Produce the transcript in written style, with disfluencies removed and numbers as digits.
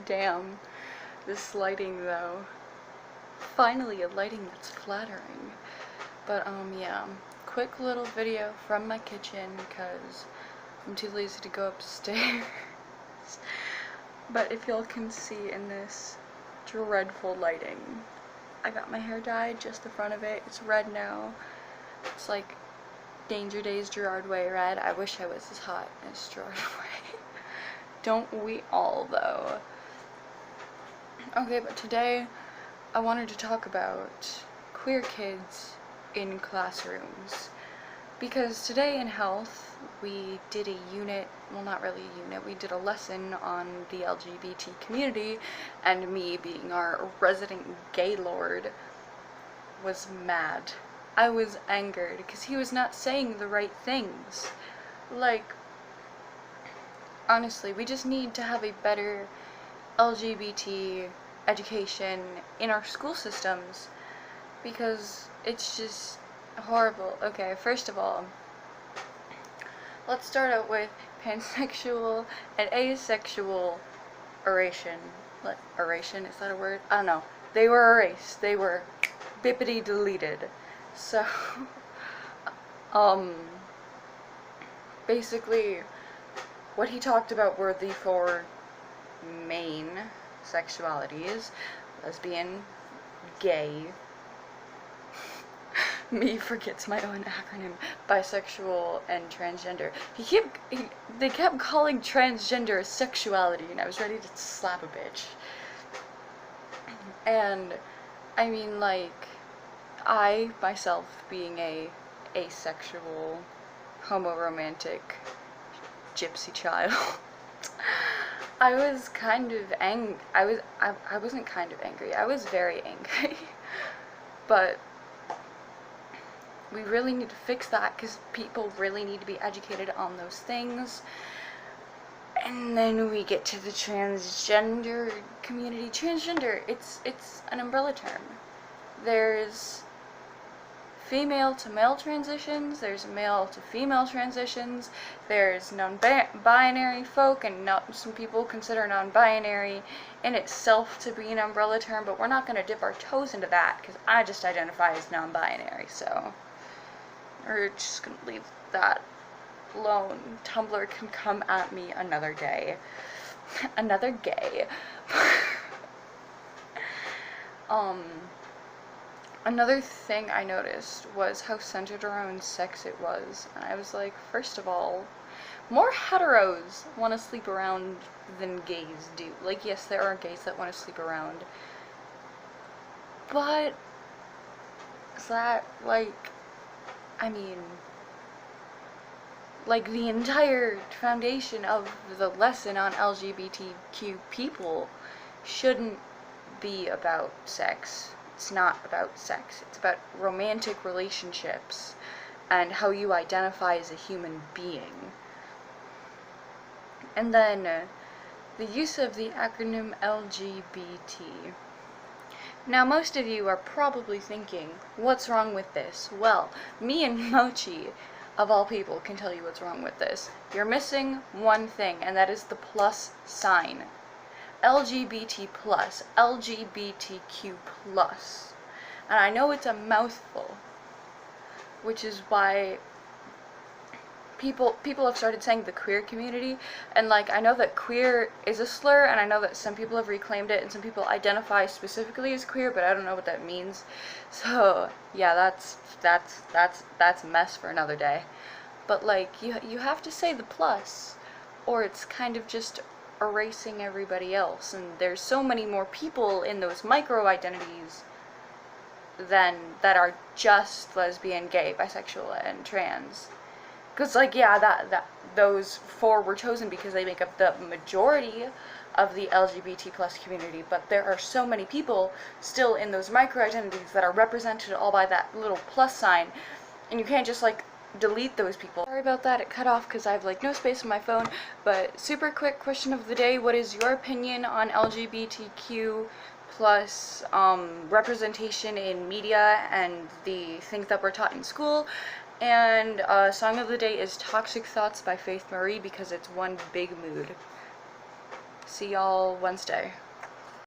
Damn, this lighting though. Finally a lighting that's flattering. But yeah, quick little video from my kitchen because I'm too lazy to go upstairs. But if y'all can see in this dreadful lighting, I got my hair dyed, just the front of it. It's red now. It's like Danger Days Gerard Way red. I wish I was as hot as Gerard Way. Don't we all though? Okay, but today I wanted to talk about queer kids in classrooms, because today in health we did a unit, well not really a unit, we did a lesson on the LGBT community, and me being our resident gaylord was mad. I was angered because he was not saying the right things. Like, honestly, we just need to have a better LGBT education in our school systems, because it's just horrible. Okay, first of all, let's start out with pansexual and asexual oration. Oration, is that a word? I don't know. They were erased. They were bippity deleted. So, basically, what he talked about were the four main sexualities: lesbian, gay, me forgets my own acronym, bisexual, and transgender. They kept calling transgender sexuality, and I was ready to slap a bitch. And, I mean, like, I, myself, being a asexual, homoromantic, gypsy child, I was kind of I wasn't kind of angry, I was very angry. But we really need to fix that, because people really need to be educated on those things. And then we get to the transgender community. Transgender, it's an umbrella term. There's female to male transitions, there's male to female transitions, there's non-binary folk, and some people consider non-binary in itself to be an umbrella term, but we're not going to dip our toes into that, because I just identify as non-binary, so we're just going to leave that alone. Tumblr can come at me another day. Another gay. Another thing I noticed was how centered around sex it was, and I was like, first of all, more heteros want to sleep around than gays do. Like, yes, there are gays that want to sleep around, but is that, like, I mean, like, the entire foundation of the lesson on LGBTQ people shouldn't be about sex. It's not about sex. It's about romantic relationships and how you identify as a human being. And then the use of the acronym LGBT. Now, most of you are probably thinking, what's wrong with this? Well, me and Mochi, of all people, can tell you what's wrong with this. You're missing one thing, and that is the plus sign. LGBT plus, LGBTQ plus. And I know it's a mouthful, which is why people have started saying the queer community, and like, I know that queer is a slur, and I know that some people have reclaimed it, and some people identify specifically as queer, but I don't know what that means. So yeah, that's a mess for another day. But like, you have to say the plus, or it's kind of just erasing everybody else, and there's so many more people in those micro identities than that are just lesbian, gay, bisexual, and trans. Because, like, yeah, that those four were chosen because they make up the majority of the LGBT plus community, but there are so many people still in those micro identities that are represented all by that little plus sign, and you can't just, like, delete those people. Sorry about that, it cut off because I have, like, no space on my phone. But super quick question of the day: what is your opinion on LGBTQ plus representation in media and the things that were taught in school? And song of the day is Toxic Thoughts by Faith Marie, because it's one big mood. See y'all Wednesday.